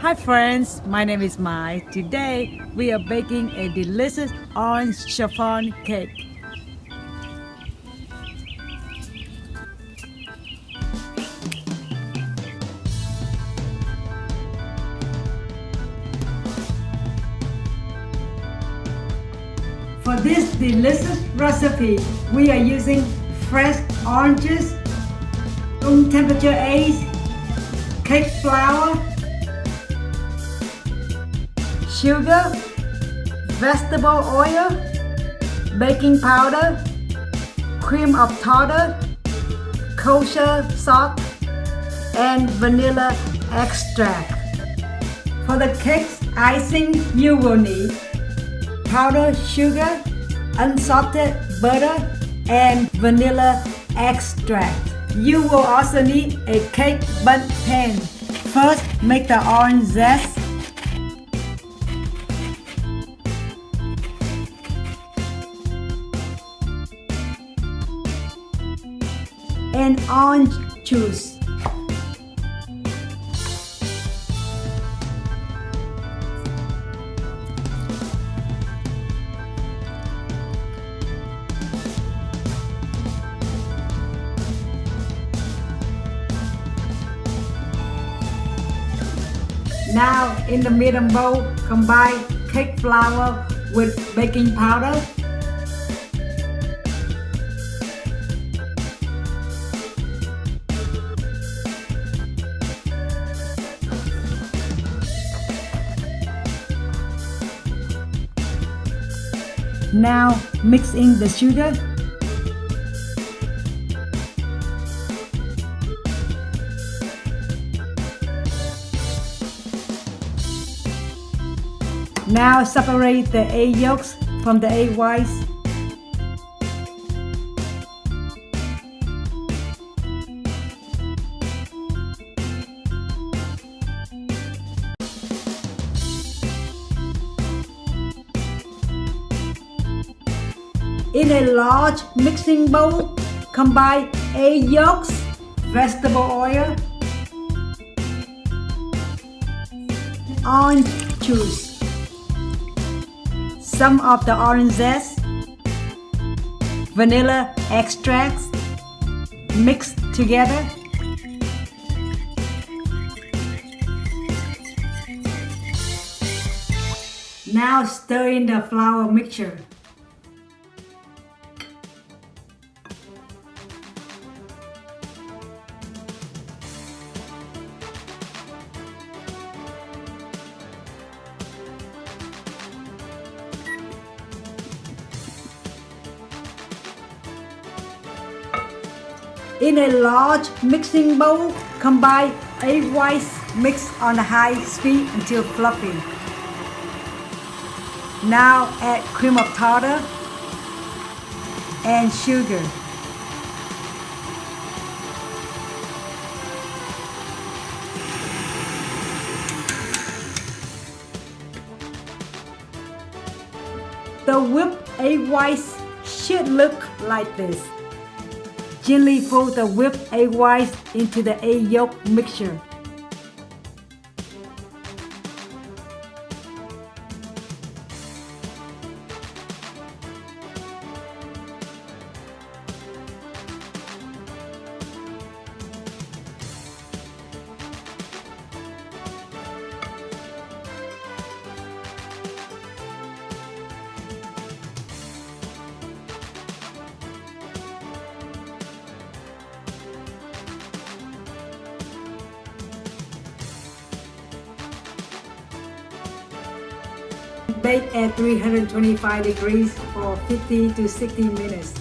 Hi friends, my name is Mai. Today we are baking a delicious orange chiffon cake. For this delicious recipe, we are using fresh oranges, room temperature ice, cake flour, sugar, vegetable oil, baking powder, cream of tartar, kosher salt, and vanilla extract. For the cake's icing, you will need powdered sugar, unsalted butter, and vanilla extract. You will also need a cake bundt pan. First, make the orange zest. And orange juice. Now, in the medium bowl, combine cake flour with baking powder. Now, mix in the sugar. Now separate the egg yolks from the egg whites. In a large mixing bowl, combine egg yolks, vegetable oil, orange juice, some of the orange zest, vanilla extracts, mix together. Now stir in the flour mixture. In a large mixing bowl, combine egg whites mixed on a high speed until fluffy. Now add cream of tartar and sugar. The whipped egg whites should look like this. Gently fold the whipped egg whites into the egg yolk mixture. Bake at 325 degrees for 50 to 60 minutes.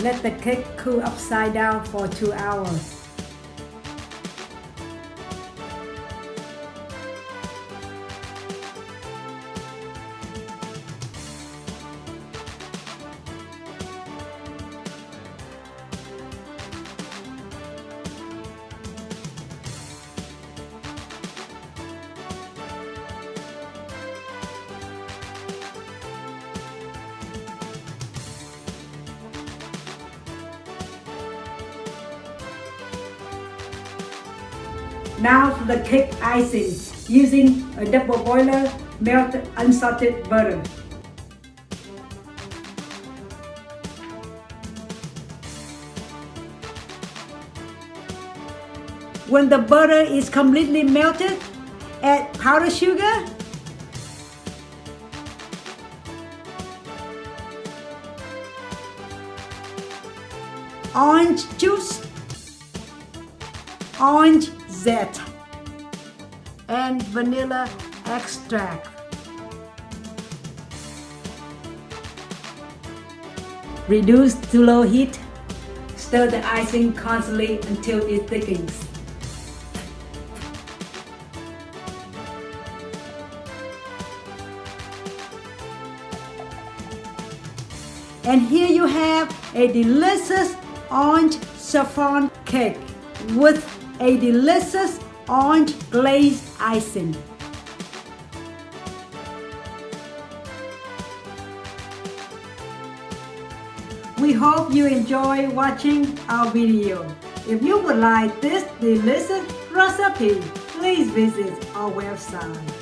Let the cake cool upside down for 2 hours. Now for the cake icing, using a double boiler, melt unsalted butter. When the butter is completely melted, add powdered sugar, orange juice, orange zest, and vanilla extract. Reduce to low heat. Stir the icing constantly until it thickens. And here you have a delicious orange chiffon cake with a delicious orange glazed icing. We hope you enjoy watching our video. If you would like this delicious recipe, please visit our website.